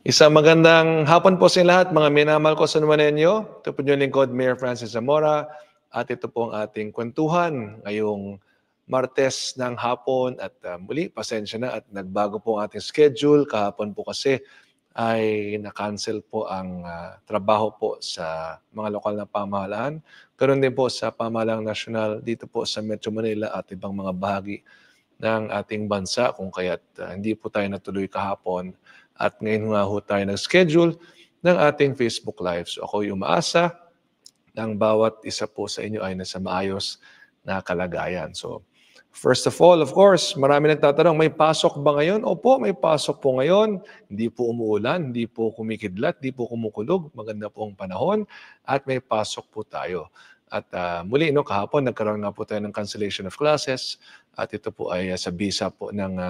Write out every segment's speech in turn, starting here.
Isang magandang hapon po sa lahat, mga minamahal ko sa Numanenyo. Ito po yung lingkod, Mayor Francis Zamora. At ito po ang ating kwentuhan ngayong Martes ng hapon. At muli, pasensya na at nagbago po ang ating schedule. Kahapon po kasi ay na-cancel po ang trabaho po sa mga lokal na pamahalaan. Ganoon din po sa pamahalaang nasyonal dito po sa Metro Manila at ibang mga bahagi ng ating bansa kung kaya't hindi po tayo natuloy kahapon at ngayon nga ho tayo nag-schedule ng ating Facebook Live. So ako yung umaasa ng bawat isa po sa inyo ay nasa maayos na kalagayan. So first of all, of course, marami nagtatanong, may pasok ba ngayon? Opo, may pasok po ngayon. Hindi po umuulan, hindi po kumikidlat, hindi po kumukulog. Maganda po ang panahon at may pasok po tayo. At muli, kahapon nagkaroon nga po tayo ng cancellation of classes at ito po ay sa bisa po ng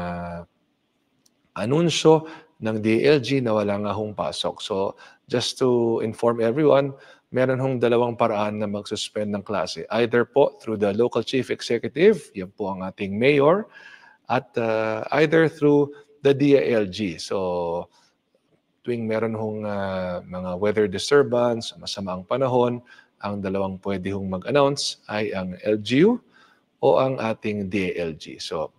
anunsyo ng DLG na wala nga hong pasok. So just to inform everyone, meron hong dalawang paraan na mag-suspend ng klase. Either po through the local chief executive, yan po ang ating mayor, at either through the DILG. So tuwing meron hong mga weather disturbance, masama ang panahon, ang dalawang pwede hong mag-announce ay ang LGU o ang ating DILG. So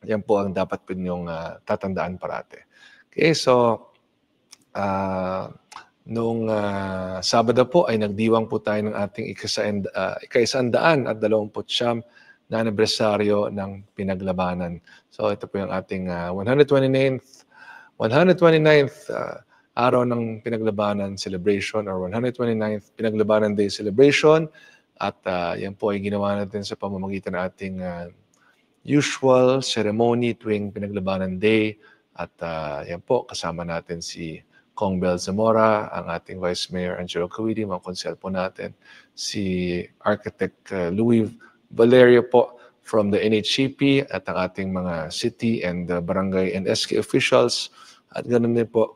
yan po ang dapat po ninyong tatandaan parate. Okay, so noong Sabado po ay nagdiwang po tayo ng ating ika-129 na anibersaryo ng pinaglabanan. So ito po yung ating 129th araw ng pinaglabanan celebration or 129th pinaglabanan day celebration. At yan po ay ginawa natin sa pamamagitan ng ating usual ceremony tuwing pinaglabanan day. At yan po, kasama natin si Kong Bel Zamora, ang ating Vice Mayor Angelo Cavite, mga konsel po natin, si Architect Louis Valerio po from the NHCP at ang ating mga city and barangay and SK officials at ganoon din po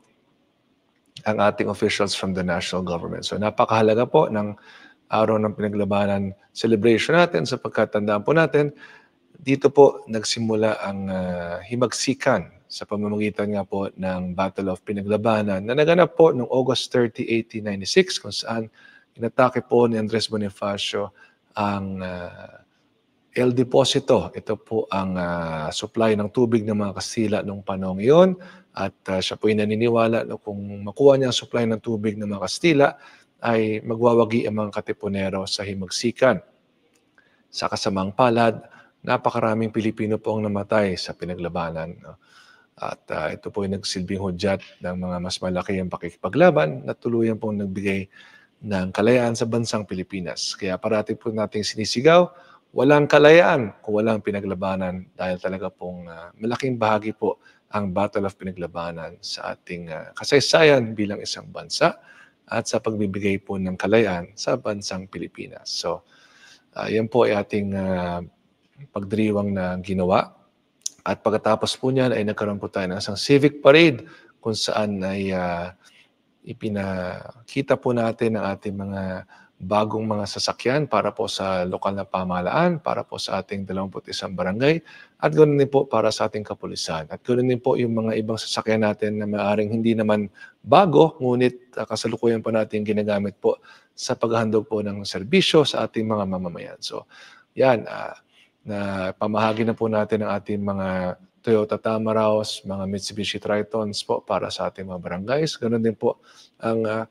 ang ating officials from the national government. So napakahalaga po ng araw ng pinaglabanan celebration natin sapagkat tandaan po natin, dito po nagsimula ang himagsikan sa pamamagitan nga po ng Battle of Pinaglabanan na naganap po noong August 30, 1896 kung saan inatake po ni Andres Bonifacio ang El Deposito. Ito po ang supply ng tubig ng mga Kastila noong panahon iyon at siya po ay naniniwala na kung makuha niya ang supply ng tubig ng mga Kastila ay magwawagi ang mga Katipunero sa himagsikan. Sa kasamang palad, napakaraming Pilipino po ang namatay sa pinaglabanan. At ito po ay nagsilbing hudyat ng mga mas malaki ang pakikipaglaban na tuluyan pong nagbigay ng kalayaan sa bansang Pilipinas. Kaya parati po nating sinisigaw, walang kalayaan kung walang pinaglabanan dahil talaga pong malaking bahagi po ang Battle of Pinaglabanan sa ating kasaysayan bilang isang bansa at sa pagbibigay po ng kalayaan sa bansang Pilipinas. So, yan po ay ating pagdiriwang na ginawa. At pagkatapos po niyan ay nagkaroon po tayo ng isang civic parade kung saan ay ipinakita po natin ang ating mga bagong mga sasakyan para po sa lokal na pamahalaan, para po sa ating 21 barangay, at ganoon din po para sa ating kapulisan. At ganoon din po yung mga ibang sasakyan natin na maaaring hindi naman bago, ngunit kasalukuyan po natin ginagamit po sa paghahandog po ng serbisyo sa ating mga mamamayan. So, yan, na pamahagi na po natin ang ating mga Toyota Tamaraws, mga Mitsubishi Tritons po para sa ating mga barangays. Ganon din po ang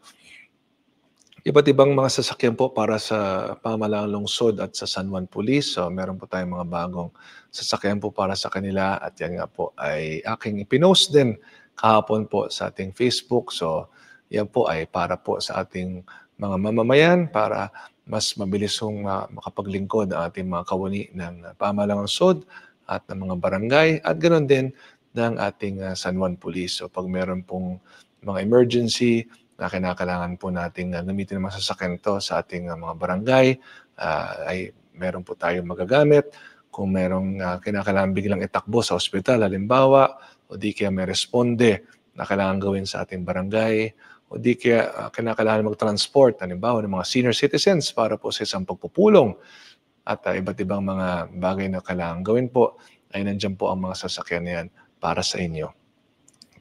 iba't ibang mga sasakyan po para sa pamahalaang lungsod at sa San Juan Police. So meron po tayong mga bagong sasakyan po para sa kanila at yan nga po ay aking ipinost din kahapon po sa ating Facebook. So yan po ay para po sa ating mga mamamayan para mas mabilis hong makapaglingkod ang ating mga kawani ng pamahalaang lungsod at ng mga barangay at ganoon din ng ating San Juan Police. So pag meron pong mga emergency na kinakailangan po nating gamitin ng mga sasakyan to sa ating mga barangay, ay meron po tayong magagamit. Kung merong kinakailangan biglang itakbo sa ospital, halimbawa, o di kaya may responde na kailangan gawin sa ating barangay, o di kaya kinakailangan mag-transport, halimbawa, ng mga senior citizens para po sa isang pagpupulong at iba't ibang mga bagay na kailangan gawin po, ay nandiyan po ang mga sasakyan na yan para sa inyo.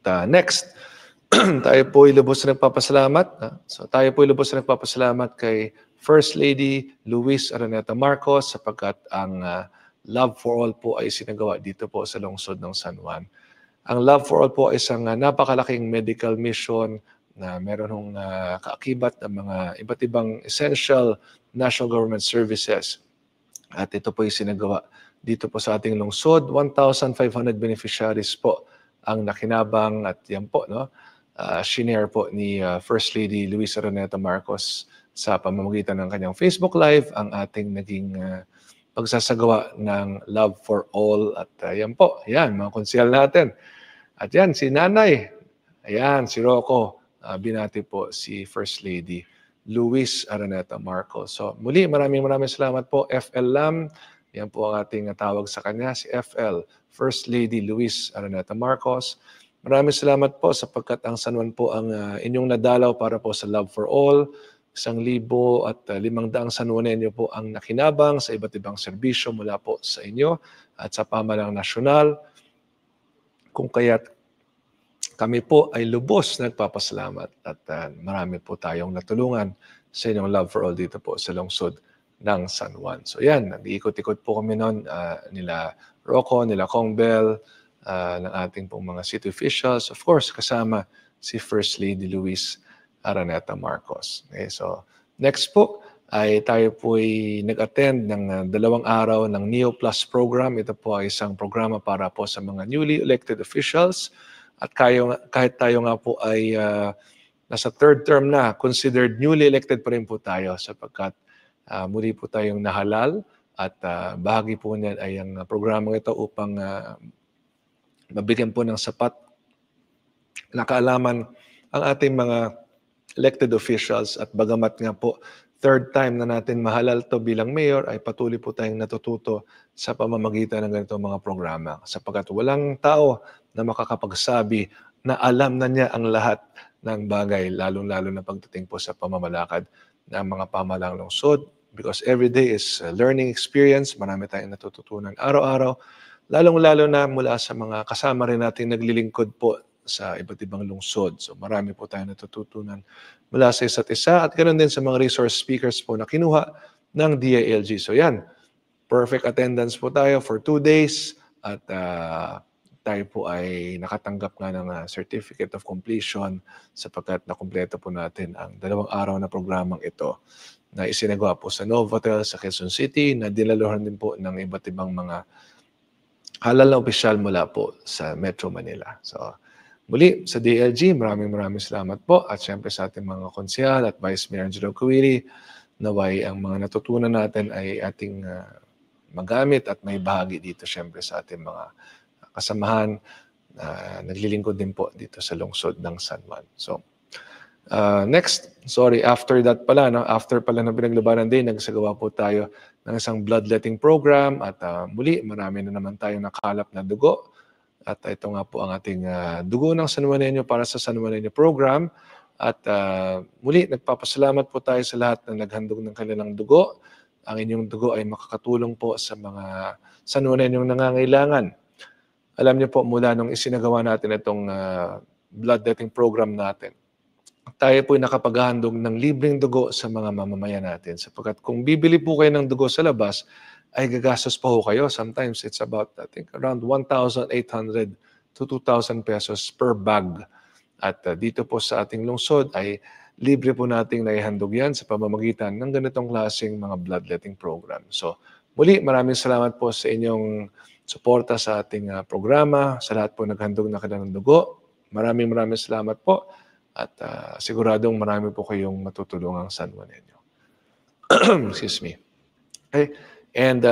At, next, tayo po ay lubos na nagpapasalamat. So tayo po ay lubos na nagpapasalamat kay First Lady Luis Araneta Marcos sapagkat ang Love for All po ay sinagawa dito po sa lungsod ng San Juan. Ang Love for All po ay isang napakalaking medical mission na meron hong kaakibat ng mga iba't ibang essential national government services. At ito po ay sinagawa dito po sa ating lungsod. 1,500 beneficiaries po ang nakinabang at yan po, no? Shinare po ni First Lady Luis Araneta Marcos sa pamamagitan ng kanyang Facebook Live ang ating naging pagsasagawa ng Love for All. At yan po, yan, mga konsyal natin. At yan, si Nanay, ayan, si Rocco, binati po si First Lady Luis Araneta Marcos. So muli, maraming salamat po, FL Lam. Yan po ang ating tawag sa kanya, si FL, First Lady Luis Araneta Marcos. Maraming salamat po sapagkat ang San Juan po ang inyong nadalaw para po sa Love for All. 1,500 San Juanenyo po ang nakinabang sa iba't ibang serbisyo mula po sa inyo at sa pamahalang nasyonal. Kung kaya't kami po ay lubos nagpapasalamat at marami po tayong natulungan sa inyong Love for All dito po sa lungsod ng San Juan. So yan, nag-iikot-ikot po kami noon nila Rocco, nila Kong Bell, ng ating pong mga city officials. Of course, kasama si First Lady Luis Araneta Marcos. Okay, so next po ay tayo po ay nag-attend ng 2 araw ng Neo Plus program. Ito po ay isang programa para po sa mga newly elected officials. At kahit tayo nga po ay nasa 3rd term na, considered newly elected pa rin po tayo sapagkat muli po tayong nahalal at bahagi po niyan ay ang programang ito upang mabigyan po ng sapat na kaalaman ang ating mga elected officials at bagamat nga po 3rd time na natin mahalal to bilang mayor ay patuloy po tayong natututo sa pamamagitan ng ganitong mga programa sapagkat walang tao na makakapagsabi na alam na niya ang lahat ng bagay lalong-lalo na pagdating po sa pamamalakad ng mga pamahalang lungsod because every day is a learning experience, marami tayong natututunan araw-araw. Lalong-lalo na mula sa mga kasama rin natin naglilingkod po sa iba't ibang lungsod. So marami po tayong natututunan mula sa isa't isa at ganoon din sa mga resource speakers po na kinuha ng DILG. So yan, perfect attendance po tayo for 2 days at tayo po ay nakatanggap nga ng Certificate of Completion sapagkat nakumpleto po natin ang 2 araw na programang ito na isinagawa po sa Novotel sa Quezon City na dinaluhan din po ng iba't ibang mga halal na opisyal mula po sa Metro Manila. So, muli sa DLG, maraming salamat po at syempre sa ating mga konsyal at Vice Mayor Angelo Kawiri, naway ang mga natutunan natin ay ating magamit at may bahagi dito syempre sa ating mga kasamahan na naglilingkod din po dito sa lungsod ng San Juan. So, after that pala, no? After pala ng Pinaglabanan Day, nagsagawa po tayo ng isang bloodletting program at muli marami na naman tayong nakalap na dugo at ito nga po ang ating dugo ng San Juanenyo para sa San Juanenyo program at muli nagpapasalamat po tayo sa lahat na naghandog ng kanilang dugo. Ang inyong dugo ay makakatulong po sa mga San Juanenyong nangangailangan. Alam niyo po mula nung isinagawa natin itong bloodletting program natin, tayo po ay nakapaghahandog ng libreng dugo sa mga mamamayan natin. Sapagkat kung bibili po kayo ng dugo sa labas, ay gagastos pa ho kayo. Sometimes it's about, I think, around 1,800 to 2,000 pesos per bag. At dito po sa ating lungsod ay libre po nating naihandog yan sa pamamagitan ng ganitong klaseng mga bloodletting program. So muli, maraming salamat po sa inyong suporta sa ating programa, sa lahat po naghandog na kanilang dugo. Maraming salamat po. At siguradong marami po kayong matutulungang San Juanenyo. Excuse me. Okay. And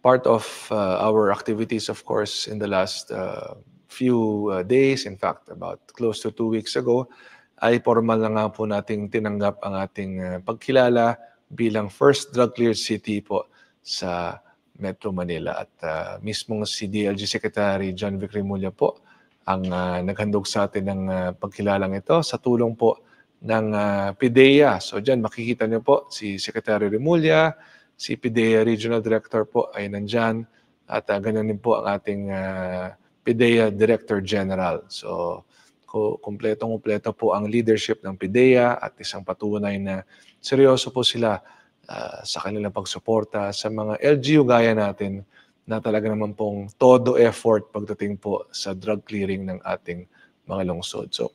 part of our activities, of course, in the last few days, in fact, about close to 2 weeks ago, ay formal na nga po nating tinanggap ang ating pagkilala bilang first drug-cleared city po sa Metro Manila. At mismong si DLG Secretary John Vic Rimulya po ang naghandog sa atin ng pagkilalang ito sa tulong po ng PIDEA. So dyan makikita niyo po si Secretary Rimulya, si PIDEA Regional Director po ay nandyan at ganyan din po ang ating PIDEA Director General. So kumpletong-kumpleto po ang leadership ng PIDEA at isang patunay na seryoso po sila sa kanilang pagsuporta sa mga LGU gaya natin na talaga naman pong todo effort pagdating po sa drug clearing ng ating mga lungsod. So,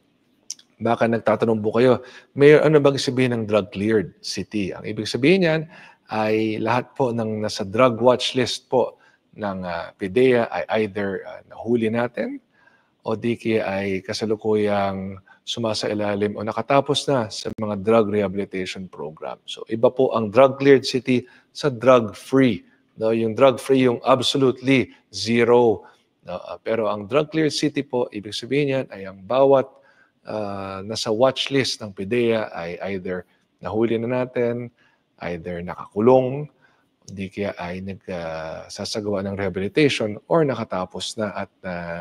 baka nagtatanong po kayo, Mayor, ano ba sabihin ng drug cleared city? Ang ibig sabihin niyan ay lahat po ng nasa drug watch list po ng PIDEA ay either nahuli natin o di kaya ay kasalukuyang sumasailalim o nakatapos na sa mga drug rehabilitation program. So iba po ang drug-cleared city sa drug-free. No, yung drug-free, yung absolutely zero. No, pero ang drug-cleared city po, ibig sabihin yan ay ang bawat nasa watch list ng PIDEA ay either nahuli na natin, either nakakulong, hindi kaya ay nagsasagawa ng rehabilitation or nakatapos na at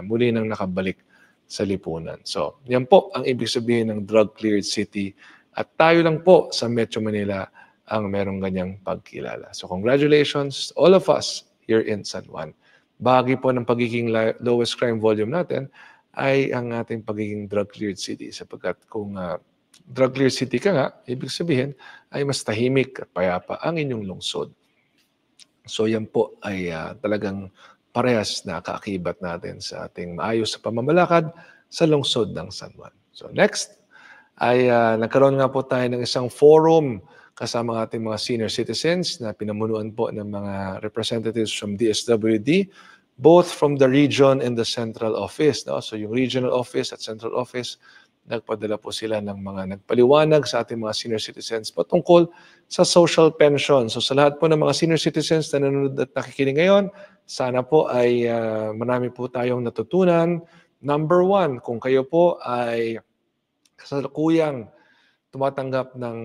muli nang nakabalik sa lipunan. So, yan po ang ibig sabihin ng drug-cleared city at tayo lang po sa Metro Manila ang merong ganyang pagkilala. So, congratulations all of us here in San Juan. Bahagi po ng pagiging lowest crime volume natin ay ang ating pagiging drug-cleared city sapagkat kung drug-cleared city ka nga, ibig sabihin ay mas tahimik at payapa ang inyong lungsod. So yan po ay talagang parehas na kaakibat natin sa ating maayos sa pamamalakad sa lungsod ng San Juan. So next ay nagkaroon nga po tayo ng isang forum kasama ating mga senior citizens na pinamunuan po ng mga representatives from DSWD, both from the region and the central office. No? So yung regional office at central office, nagpadala po sila ng mga nagpaliwanag sa ating mga senior citizens patungkol sa social pension. So sa lahat po ng mga senior citizens na nanonood at nakikinig ngayon, sana po ay marami po tayong natutunan. Number one, kung kayo po ay kasalukuyang tumatanggap ng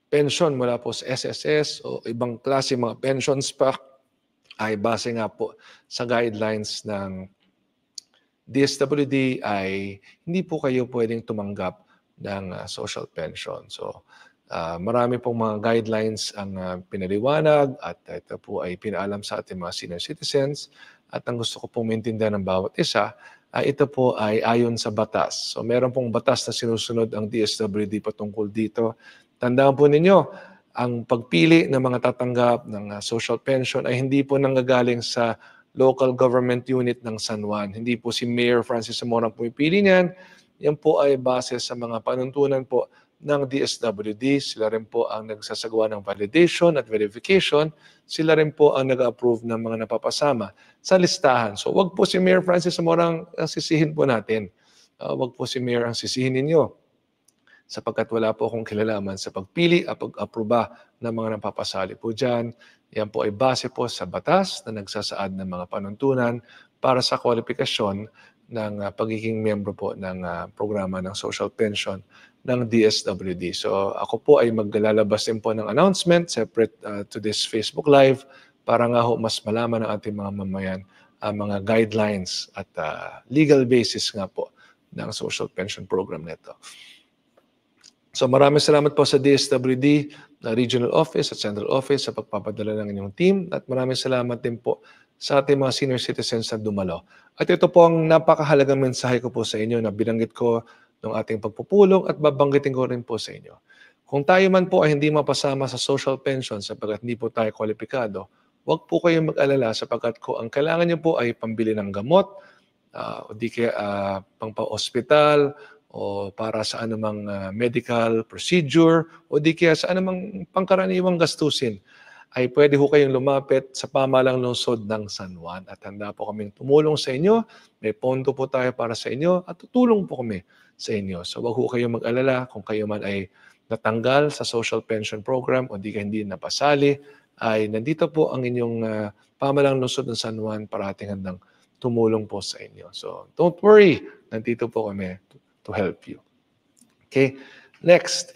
pension mula po sa SSS o ibang klase mga pensions pa, ay base nga po sa guidelines ng DSWD ay hindi po kayo pwedeng tumanggap ng social pension. So, marami pong mga guidelines ang pinaliwanag at ito po ay pinaalam sa ating mga senior citizens. At ang gusto ko pong maintindihan ng bawat isa, ito po ay ayon sa batas. So, meron pong batas na sinusunod ang DSWD patungkol dito. Tandaan po ninyo, ang pagpili ng mga tatanggap ng social pension ay hindi po nanggagaling sa local government unit ng San Juan. Hindi po si Mayor Francis Zamora ang pumipili niyan. Yan po ay base sa mga panuntunan po ng DSWD. Sila rin po ang nagsasagawa ng validation at verification. Sila rin po ang nag-approve ng mga napapasama sa listahan. So wag po si Mayor Francis Zamora ang sisihin po natin. Wag po si Mayor ang sisihin ninyo sapagkat wala po akong kilalaman sa pagpili at pag-aproba ng mga napapasali po dyan. Yan po ay base po sa batas na nagsasaad ng mga panuntunan para sa kwalifikasyon ng pagiging miyembro po ng programa ng social pension ng DSWD. So ako po ay maglalabas din po ng announcement separate to this Facebook Live para nga ho mas malaman ng ating mga mamayan ang mga guidelines at legal basis nga po ng social pension program nito. So maraming salamat po sa DSWD, Regional Office at Central Office sa pagpapadala ng inyong team at maraming salamat din po sa ating mga senior citizens na dumalo. At ito po ang napakahalagang mensahe ko po sa inyo na binanggit ko ng ating pagpupulong at babanggitin ko rin po sa inyo. Kung tayo man po ay hindi mapasama sa social pension sapagkat hindi po tayo kwalipikado, huwag po kayong mag-alala sapagkat kung ang kailangan niyo po ay pambili ng gamot, o di kaya pang-pa-hospital, o para sa anumang medical procedure o di kaya sa anumang pangkaraniwang gastusin, ay pwede ho kayong lumapit sa pamahalang lungsod ng San Juan at handa po kaming tumulong sa inyo. May pondo po tayo para sa inyo at tutulong po kami sa inyo. So wag ho kayong mag-alala kung kayo man ay natanggal sa social pension program o di ka hindi napasali, ay nandito po ang inyong pamahalang lungsod ng San Juan para ating handang tumulong po sa inyo. So don't worry, nandito po kami to help you. Okay, next,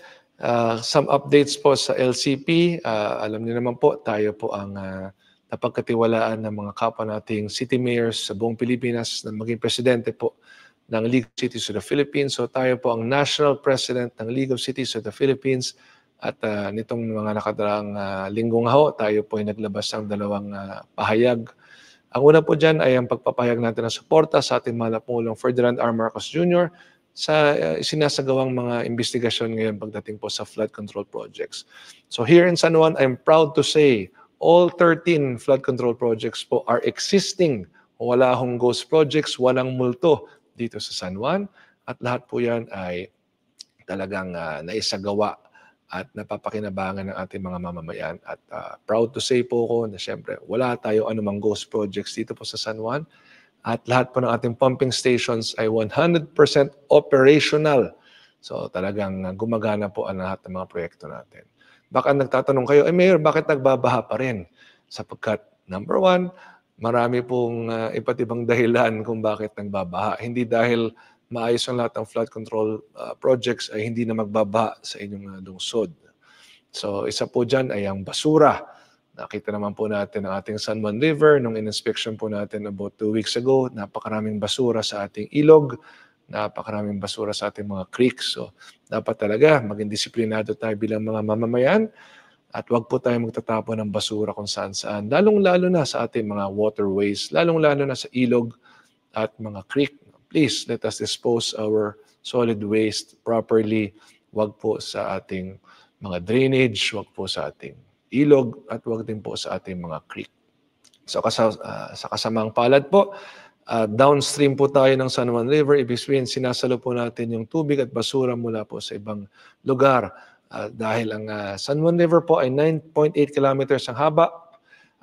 some updates po sa LCP. Alam niyo naman po, tayo po ang napagkatiwalaan ng mga kapwa nating city mayors sa buong Pilipinas na maging presidente po ng League of Cities of the Philippines. So tayo po ang national president ng League of Cities of the Philippines at nitong mga nakadaraang linggong ho, tayo po ay naglabas ng dalawang pahayag Ang una po dyan ay ang pagpapahayag natin ng suporta sa ating mahal na Pangulong Ferdinand R. Marcos Jr. sa isinasagawang mga investigasyon ngayon pagdating po sa flood control projects. So here in San Juan, I'm proud to say all 13 flood control projects po are existing. Wala hong ghost projects, walang multo dito sa San Juan, at lahat po yan ay talagang naisagawa at napapakinabangan ng ating mga mamamayan. At proud to say po ko na siyempre wala tayo anumang ghost projects dito po sa San Juan, at lahat po ng ating pumping stations ay 100% operational. So talagang gumagana po ang lahat ng mga proyekto natin. Baka nagtatanong kayo, Mayor, bakit nagbabaha pa rin? Sapagkat number one, marami pong iba't ibang dahilan kung bakit nagbabaha. Hindi dahil maayos ang lahat ng flood control projects ay hindi na magbabaha sa inyong lungsod. So isa po dyan ay ang basura. Nakita naman po natin ang ating San Juan River nung in-inspection po natin about 2 weeks ago. Napakaraming basura sa ating ilog, napakaraming basura sa ating mga creeks. So dapat talaga maging disiplinado tayo bilang mga mamamayan at wag po tayo magtatapon ng basura kung saan-saan. Lalong-lalo na sa ating mga waterways, lalong-lalo na sa ilog at mga creek. Please, let us dispose our solid waste properly. Wag po sa ating mga drainage, wag po sa ating ilog, at wag din po sa ating mga creek. So sa kasamang palad po, downstream po tayo ng San Juan River. Ibig sabihin, sinasalo po natin yung tubig at basura mula po sa ibang lugar. Dahil ang San Juan River po ay 9.8 kilometers ang haba.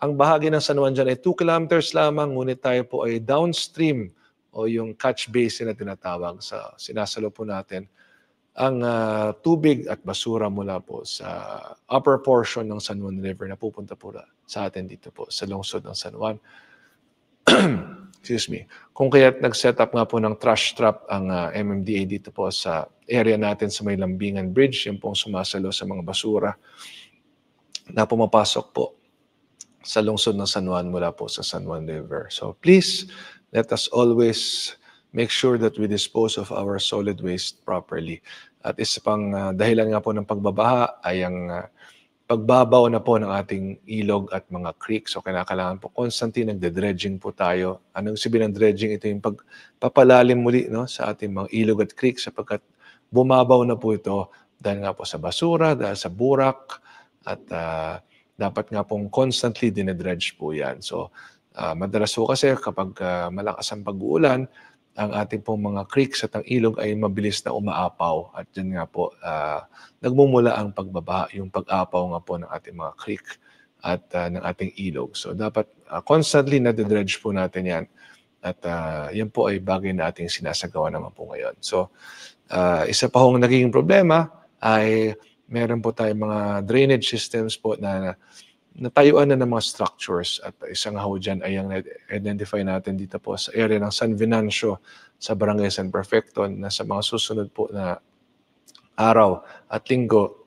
Ang bahagi ng San Juan dyan ay 2 kilometers lamang, ngunit tayo po ay downstream o yung catch basin na tinatawag. Sa sinasalo po natin ang tubig at basura mula po sa upper portion ng San Juan River na pupunta po sa atin dito po sa lungsod ng San Juan. Excuse me. Kung kaya't nag-set up nga po ng trash trap ang MMDA dito po sa area natin sa may Lambingan Bridge, yung pong sumasalo sa mga basura na pumapasok po sa lungsod ng San Juan mula po sa San Juan River. So please, let us always make sure that we dispose of our solid waste properly. At isa pang dahilan nga po ng pagbabaha ay ang pagbabaw na po ng ating ilog at mga creek. So kailangan po constantly nagde-dredging po tayo. Anong sabihin ng dredging? Ito yung pagpapalalim muli sa ating mga ilog at creek sapagkat bumabaw na po ito dahil nga po sa basura, dahil sa burak, at dapat nga pong constantly dinedredge po yan. So madalas po kasi kapag malakas ang pag-uulan, ang ating pong mga creeks at ang ilog ay mabilis na umaapaw. At dyan nga po, nagmumula ang pagbabaha, yung pag-apaw nga po ng ating mga creek at ng ating ilog. So dapat constantly na-dredge po natin yan. At yan po ay bagay na ating sinasagawa naman po ngayon. So isa pa hong naging problema ay meron po tayong mga drainage systems po na natayuan na ng mga structures, at isang nga ho dyan ay ang identify natin dito po sa area ng San Venancio sa Barangay San Perfecto, na sa mga susunod po na araw at linggo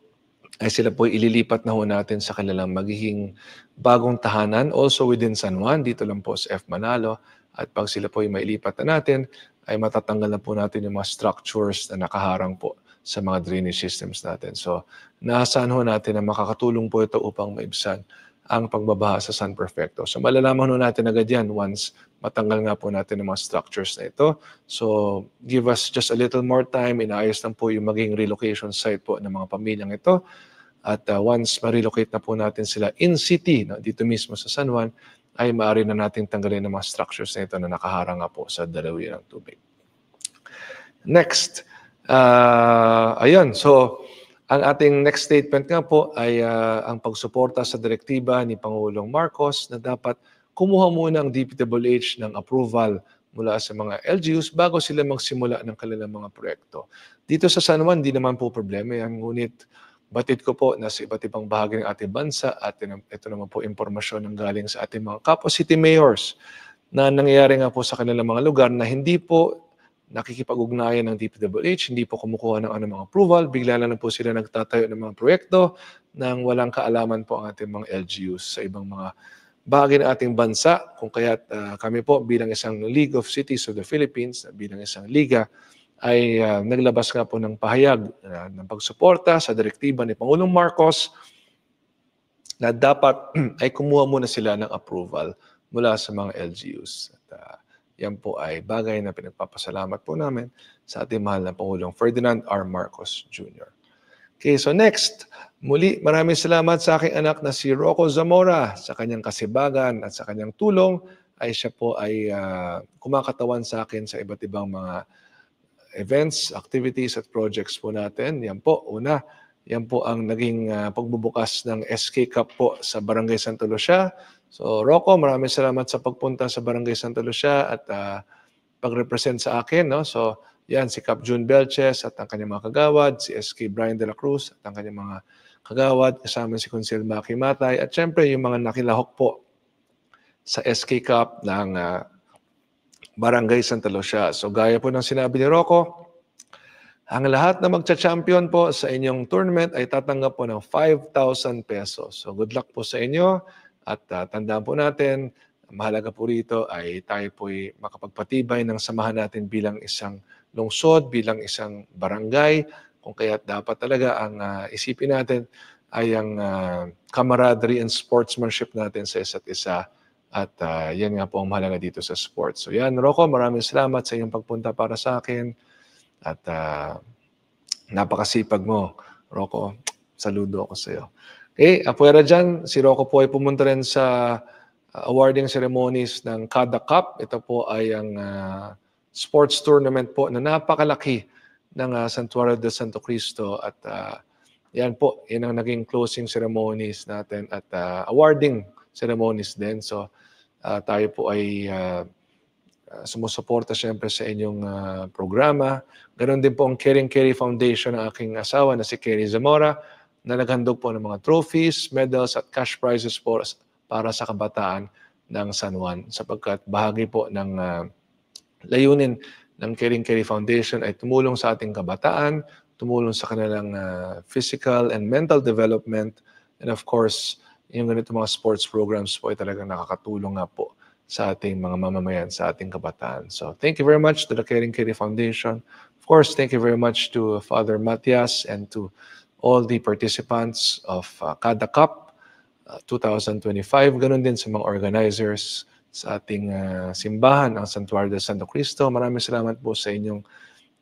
ay sila po ililipat na ho natin sa kanilang magiging bagong tahanan also within San Juan, dito lang po sa F. Manalo. At pag sila po ay mailipat na natin, ay matatanggal na po natin yung mga structures na nakaharang po sa mga drainage systems natin. So, naasahan ho natin na makakatulong po ito upang maibsan ang pagbabaha sa San Perfecto. So, malalaman ho natin agad yan once matanggal nga po natin ang mga structures na ito. So, give us just a little more time. Inaayos lang po yung maging relocation site po ng mga pamilyang ito. At once ma-relocate na po natin sila in city, dito mismo sa San Juan, ay maaari na natin tanggalin ang mga structures na ito na nakaharang nga po sa dalawin ng tubig. Next. Ayun, so ang ating next statement nga po ay ang pagsuporta sa direktiba ni Pangulong Marcos na dapat kumuha muna ang DPWH ng approval mula sa mga LGUs bago sila magsimula ng kanilang mga proyekto. Dito sa San Juan, di naman po problema yan, ngunit batid ko po na sa iba't ibang bahagi ng ating bansa at ito naman po impormasyon ng galing sa ating mga kapwa city mayors na nangyayari nga po sa kanilang mga lugar na hindi po nakikipag-ugnayan ng DPWH, hindi po kumukuha ng anumang approval, bigla na lang po sila nagtatayo ng mga proyekto nang walang kaalaman po ang ating mga LGUs sa ibang mga bahagi ng ating bansa. Kung kaya't kami po bilang isang League of Cities of the Philippines, bilang isang liga, ay naglabas nga po ng pahayag ng pagsuporta sa direktiba ni Pangulong Marcos na dapat ay kumuha muna sila ng approval mula sa mga LGUs. At yan po ay bagay na pinagpapasalamat po namin sa ating mahal na Pangulong Ferdinand R. Marcos Jr. Okay, so next, muli maraming salamat sa aking anak na si Rocco Zamora sa kanyang kasibagan at sa kanyang tulong ay siya po ay kumakatawan sa akin sa iba't ibang mga events, activities at projects po natin. Yan po, una, yan po ang naging pagbubukas ng SK Cup po sa Barangay Santa Lucia. So Rocco, maraming salamat sa pagpunta sa Barangay Santa Lucia at pag-represent sa akin. No? So yan, si Cap June Belches at ang kanyang mga kagawad, si SK Brian de la Cruz at ang kanyang mga kagawad, kasama si Consil Maki Matay, at syempre yung mga nakilahok po sa SK Cup ng Barangay Santa Lucia. So gaya po ng sinabi ni Rocco, ang lahat na magcha-champion po sa inyong tournament ay tatanggap po ng 5,000 pesos. So good luck po sa inyo at tandaan po natin, mahalaga po rito ay tayo po'y makapagpatibay ng samahan natin bilang isang lungsod, bilang isang barangay, kung kaya't dapat talaga ang isipin natin ay ang camaraderie and sportsmanship natin sa isa't isa. At yan nga po ang mahalaga dito sa sports. So yan, Rocco, maraming salamat sa iyong pagpunta para sa akin. At napakasipag mo, Rocco. Saludo ako sa iyo. Okay, apuera dyan, si Rocco po ay pumunta rin sa awarding ceremonies ng Kada Cup. Ito po ay ang sports tournament po na napakalaki ng Santuario de Santo Cristo at yan po, yun ang naging closing ceremonies natin at awarding ceremonies din. So tayo po ay sumusuporta siyempre sa inyong programa. Ganon din po ang Caring Kerry Foundation ng aking asawa na si Kerry Zamora na naghandog po ng mga trophies, medals at cash prizes po para sa kabataan ng San Juan sapagkat bahagi po ng layunin ng Caring Kerry Foundation ay tumulong sa ating kabataan, tumulong sa kanilang physical and mental development, and of course, yung ganito mga sports programs po ay talagang nakakatulong nga po sa ating mga mamamayan, sa ating kabataan. So thank you very much to the Caring Kerry Foundation. Of course, thank you very much to Father Matias and to all the participants of Kada Cup 2025. Ganon din sa mga organizers sa ating simbahan, ang Santuario de Santo Cristo. Maraming salamat po sa inyong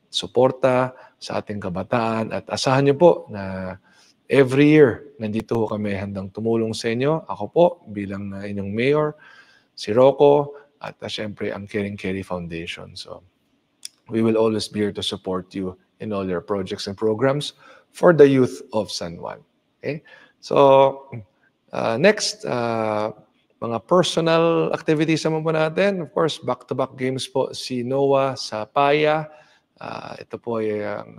suporta sa ating kabataan at asahan niyo po na every year nandito ho kami handang tumulong sa inyo. Ako po bilang inyong mayor, si Rocco at syempre ang Caring Kerry Foundation. So we will always be here to support you in all your projects and programs for the youth of San Juan. Okay? So next, mga personal activities naman po natin. Of course, back-to-back games po si Noah sa Paya. Ito po ay ang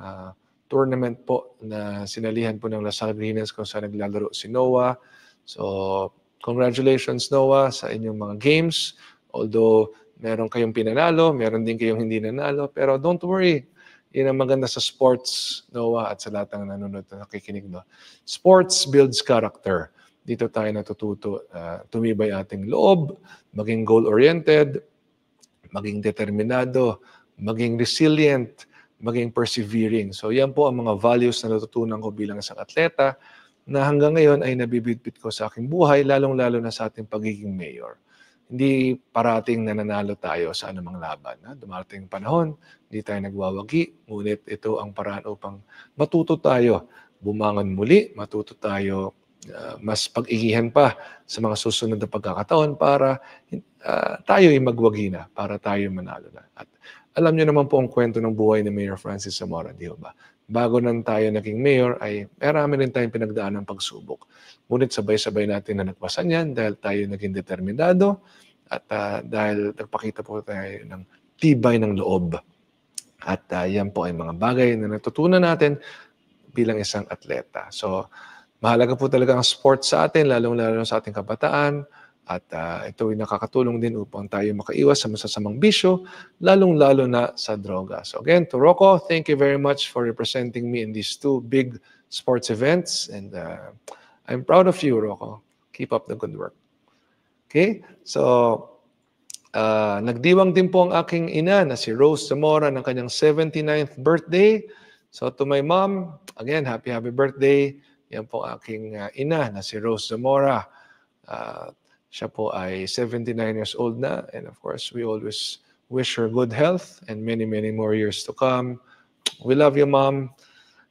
tournament po na sinalihan po ng Las Aguinas kung saan naglalaro si Noah. So, congratulations Noah sa inyong mga games. Although, meron kayong pinanalo, meron din kayong hindi nanalo. Pero don't worry, yun ang maganda sa sports, Noah, at sa lahat ng nanonood na nakikinig. No? Sports builds character. Dito tayo natututo, tumibay ating loob, maging goal-oriented, maging determinado, maging resilient, maging persevering. So yan po ang mga values na natutunan ko bilang isang atleta na hanggang ngayon ay nabibitbit ko sa aking buhay, lalong-lalo na sa ating pagiging mayor. Hindi parating nananalo tayo sa anumang laban. Dumarating panahon, hindi tayo nagwawagi, ngunit ito ang paraan upang matuto tayo, bumangon muli, matuto tayo mas pag-igihan pa sa mga susunod na pagkakataon para tayo ay magwagi na, para tayo manalo na. At alam niyo naman po ang kwento ng buhay ni Mayor Francis Zamora, di ba? Bago nang tayo naging mayor ay marami rin tayong pinagdaan ng pagsubok. Ngunit sabay-sabay natin na nagpasan yan dahil tayo naging determinado at dahil nagpakita po tayo ng tibay ng loob. At yan po ay mga bagay na natutunan natin bilang isang atleta. So, mahalaga po talaga ang sports sa atin, lalong-lalo sa ating kabataan. At ito ay nakakatulong din upang tayo makaiwas sa masasamang bisyo, lalong-lalo na sa droga. So again, to Rocco, thank you very much for representing me in these two big sports events. And I'm proud of you, Rocco. Keep up the good work. Okay? So, nagdiwang din po ang aking ina na si Rose Zamora ng kanyang 79th birthday. So to my mom, again, happy birthday. Yan po aking ina na si Rose Zamora. Siya po ay 79 years old na, and of course, we always wish her good health and many, many more years to come. We love you, Mom.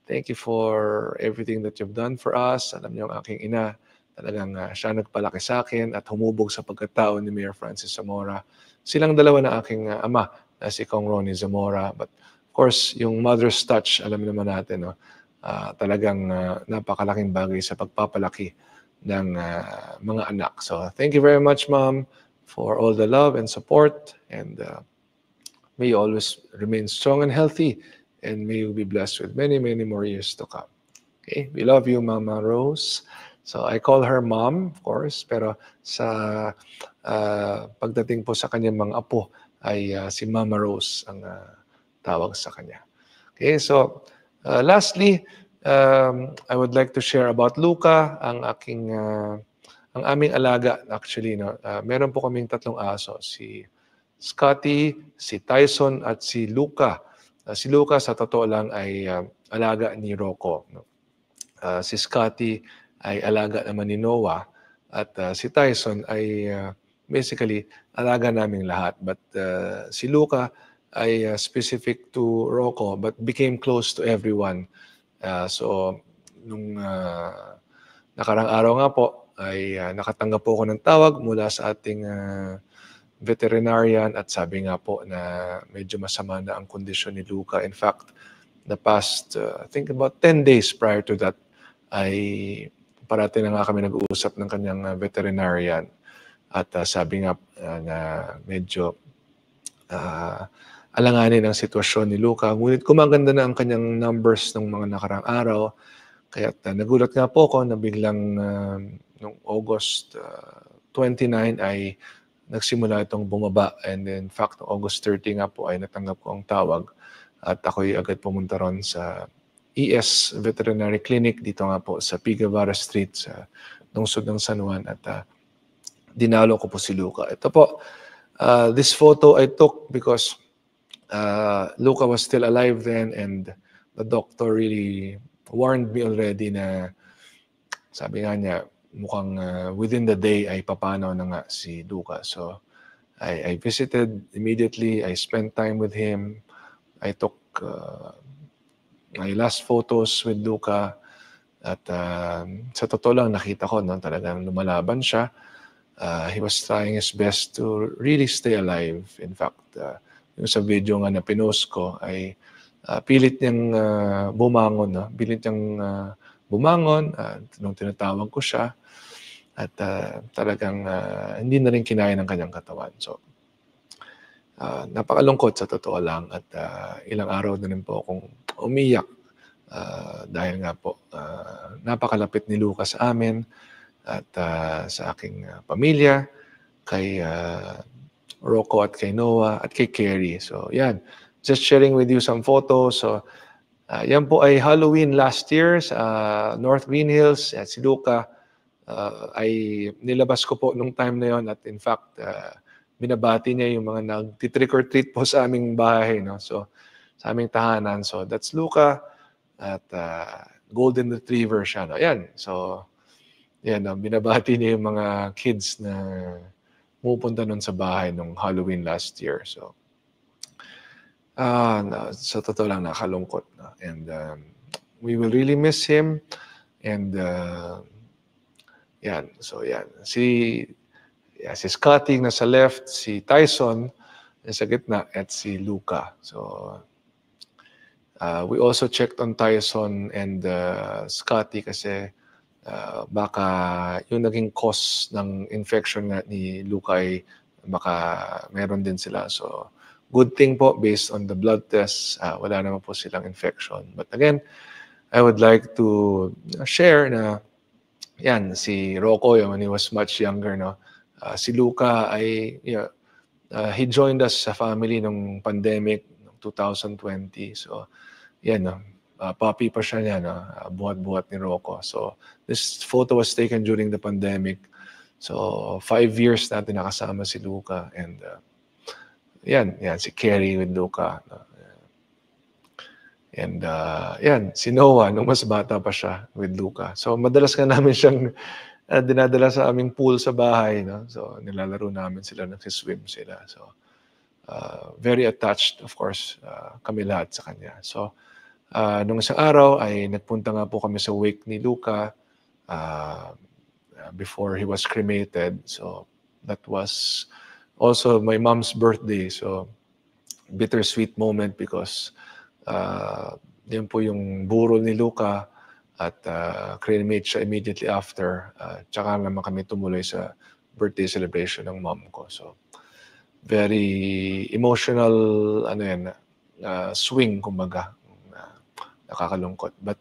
Thank you for everything that you've done for us. Alam niyo, ang aking ina, talagang siya nagpalaki sa akin at humubog sa pagkatao ni Mayor Francis Zamora. Silang dalawa na aking ama, na si Kong Ronnie Zamora. But of course, yung mother's touch, alam naman natin, no? Talagang napakalaking bagay sa pagpapalaki ng mga anak. So thank you very much, Mom, for all the love and support. And may you always remain strong and healthy. And may you be blessed with many, many more years to come. Okay? We love you, Mama Rose. So I call her Mom, of course, pero sa pagdating po sa kanyang mga apo ay si Mama Rose ang tawag sa kanya. Okay, so lastly, I would like to share about Luca, ang aming alaga actually, no. Meron po kaming 3 aso, si Scotty, si Tyson at si Luca. Si Luca sa totoo lang ay alaga ni Rocco, no. Si Scotty ay alaga naman ni Noah at si Tyson ay basically alaga naming lahat. But si Luca ay specific to Rocco but became close to everyone. So nung nakarang araw nga po ay nakatanggap po ako ng tawag mula sa ating veterinarian at sabi nga po na medyo masama na ang kondisyon ni Luca. In fact, the past, I think about 10 days prior to that, ay parati na nga kami nag-uusap ng kanyang veterinarian. At sabi nga na medyo alanganin ang sitwasyon ni Luca. Ngunit kumaganda na ang kanyang numbers ng mga nakarang araw. Kaya nagulat nga po ako na biglang noong August 29 ay nagsimula itong bumaba, and in fact, August 30 nga po ay natanggap ko ang tawag at ako'y agad pumunta ron sa ES Veterinary Clinic dito nga po sa P. Guevara Street sa lungsod ng San Juan at dinalo ko po si Luca. Ito po, this photo I took because Luca was still alive then, and the doctor really warned me already na sabi nga niya, mukhang within the day ay papanaw na nga si Luca. So I visited immediately. I spent time with him. I took my last photos with Luca. At sa totoo lang nakita ko, no, talagang lumalaban siya. He was trying his best to really stay alive. In fact, yung sa video nga na pinost ko ay pilit niyang bumangon. No? Pilit niyang bumangon nung tinatawag ko siya. At talagang hindi na rin kinaya ng kanyang katawan. So, napakalungkot sa totoo lang. At ilang araw na rin po akong umiyak dahil nga po napakalapit ni Luca sa amin at sa aking pamilya, kay Rocco at kay Noah at kay Kerry. So, yan. Just sharing with you some photos. So, yan po ay Halloween last year sa North Green Hills. At si Luca ay nilabas ko po nung time na yon at in fact binabati niya yung mga nag-trick or treat po sa aming bahay, no? So sa aming tahanan. So that's Luca at golden retriever siya, no? Yan. So yan, no? Binabati niya yung mga kids na pupunta nun sa bahay nung Halloween last year. So no, sa totoo lang nakalungkot, no? And we will really miss him. And yan. So yan. Si Scotty nasa left, si Tyson nasa gitna, at si Luca. So we also checked on Tyson and Scotty kasi baka yung naging cause ng infection nga ni Luca ay baka meron din sila. So good thing po, based on the blood tests, wala naman po silang infection. But again, I would like to share na yan, si Rocco, when he was much younger, no? Si Luca ay, he joined us sa family nung pandemic, 2020. So, yan, no? Puppy pa siya niya, no? Buhat-buhat ni Rocco. So, this photo was taken during the pandemic. So, 5 years natin nakasama si Luca. And, yan, si Kerry with Luca. No? And yan, si Noah, nung mas bata pa siya with Luca. So madalas nga namin siyang dinadala sa aming pool sa bahay, no? So, nilalaro namin sila, nagsi-swim sila. So, very attached, of course, kami lahat sa kanya. So, nung isang araw ay nagpunta nga po kami sa wake ni Luca before he was cremated. So, that was also my mom's birthday. So, bittersweet moment because yun po yung burol ni Luca at cremate siya immediately after. Tsaka naman kami tumuloy sa birthday celebration ng mom ko. So, very emotional, ano yan, swing, kumbaga. Nakakalungkot. But,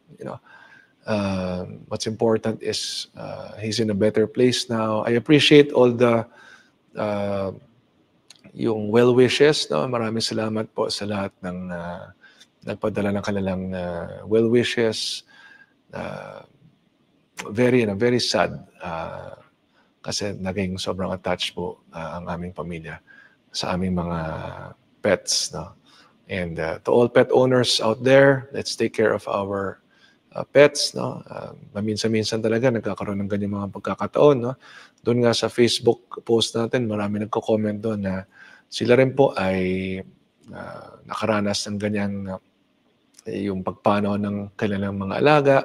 what's important is he's in a better place now. I appreciate all the yung well wishes, no? Maraming salamat po sa lahat ng nagpadala ng kanilang well wishes. Very sad kasi naging sobrang attached po ang aming pamilya sa aming mga pets, no? And to all pet owners out there, let's take care of our pets, no? Maminsan-minsan talaga nagkakaroon ng ganyan mga pagkakataon, no? Doon nga sa Facebook post natin, marami nagko-comment doon na sila rin po ay nakaranas ng ganyang yung pagpanaw ng kanilang mga alaga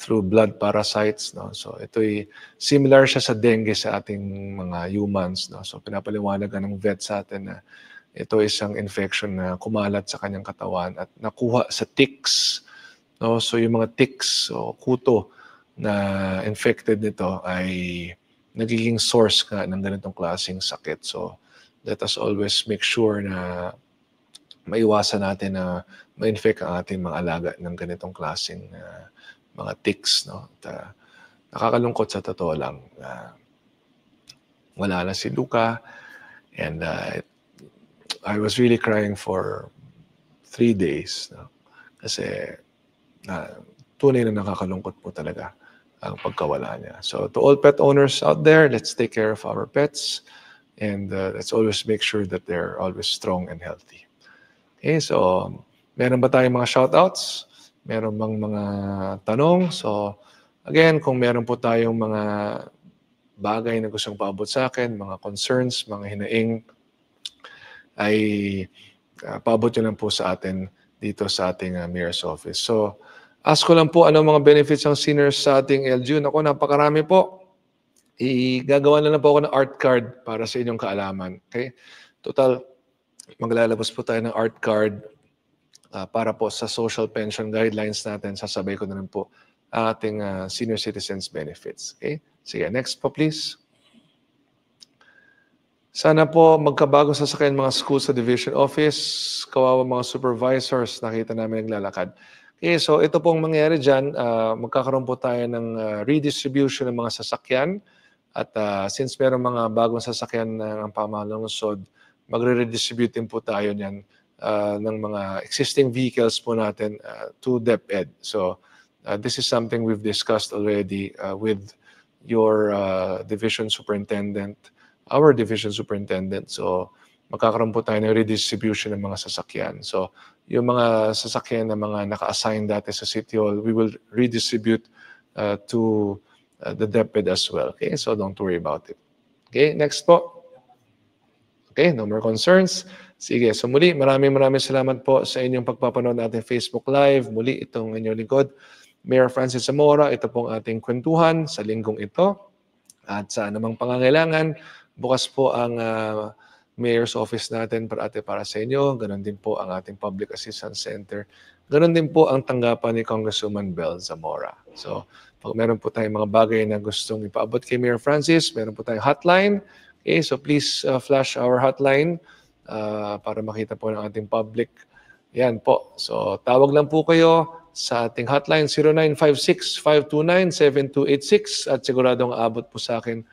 through blood parasites, no? So ito'y similar siya sa dengue sa ating mga humans, no? So pinapaliwanagan ng vet sa atin na ito isang infection na kumalat sa kanyang katawan at nakuha sa ticks, no? So yung mga ticks o kuto na infected nito ay nagiging source nga ng ganitong klaseng sakit. So let us always make sure na maiwasan natin na ma-infect ang ating mga alaga ng ganitong klaseng mga ticks, no? At, nakakalungkot sa totoo lang. Wala na si Luca and I was really crying for 3 days, no? Kasi tunay na nakakalungkot po talaga ang pagkawala niya. So to all pet owners out there, let's take care of our pets and let's always make sure that they're always strong and healthy. Okay, so meron ba tayong mga shoutouts? Meron bang mga tanong? So again, kung meron po tayong mga bagay na gustong paabot sa akin, mga concerns, mga hinaing, ay paabot nyo lang po sa atin dito sa ating mayor's office. So, ask ko lang po ano mga benefits ng seniors sa ating LGU. Naku, napakarami po. Gagawa na lang po ako ng art card para sa inyong kaalaman. Okay? Total, maglalabas po tayo ng art card para po sa social pension guidelines natin. Sasabay ko na rin po ating senior citizens benefits. Okay? Sige, next po please. Sana po magkabagong sasakyan mga school sa division office, kawawa mga supervisors, nakita namin naglalakad. Okay, so ito pong mangyayari dyan, magkakaroon po tayo ng redistribution ng mga sasakyan at since meron mga bagong sasakyan ng pamahalang lungsod, magre-redistribute din po tayo niyan ng mga existing vehicles po natin to DepEd. So this is something we've discussed already with your division superintendent, our division superintendent. So, magkakaroon po tayo ng redistribution ng mga sasakyan. So, yung mga sasakyan na mga naka-assign dati sa City Hall, we will redistribute to the DepEd as well. Okay? So, don't worry about it. Okay? Next po. Okay? No more concerns. Sige. So, muli, maraming salamat po sa inyong pagpapanood natin Facebook Live. Muli, itong inyong lingkod, Mayor Francis Zamora. Ito pong ating kwentuhan sa linggong ito. At sa anumang pangangailangan, bukas po ang Mayor's Office natin para sa inyo. Ganon din po ang ating Public Assistance Center. Ganon din po ang tanggapan ni Congresswoman Bel Zamora. So, pag meron po tayong mga bagay na gustong ipaabot kay Mayor Francis, meron po tayong hotline. Okay, so please flash our hotline para makita po ng ating public. Yan po. So, tawag lang po kayo sa ating hotline 0956-529-7286 at siguradong aabot po sa akin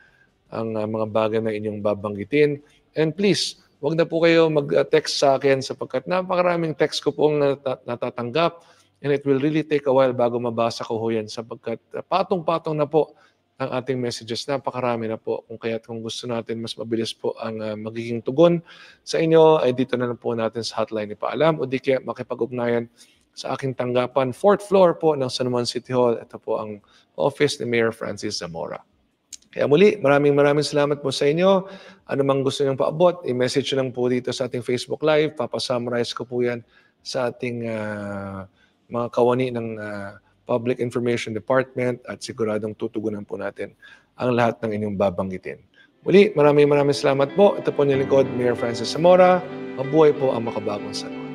ang mga bagay na inyong babanggitin. And please, wag na po kayo mag-text sa akin sapagkat napakaraming text ko pong natatanggap and it will really take a while bago mabasa ko yan sapagkat patong-patong na po ang ating messages. Napakarami na po. Kung gusto natin mas mabilis po ang magiging tugon sa inyo, ay dito na lang po natin sa hotline ipaalam o di kaya makipag-ugnayan sa aking tanggapan. 4th floor po ng San Juan City Hall. Ito po ang office ni Mayor Francis Zamora. Kaya muli, maraming salamat po sa inyo. Ano mang gusto niyong paabot, i-message lang po dito sa ating Facebook Live. Papasummarize ko po yan sa ating mga kawani ng Public Information Department at siguradong tutugunan po natin ang lahat ng inyong babanggitin. Muli, maraming salamat po. Ito po niyong lingkod, Mayor Francis Zamora. Mabuhay po ang makabagong San Juan.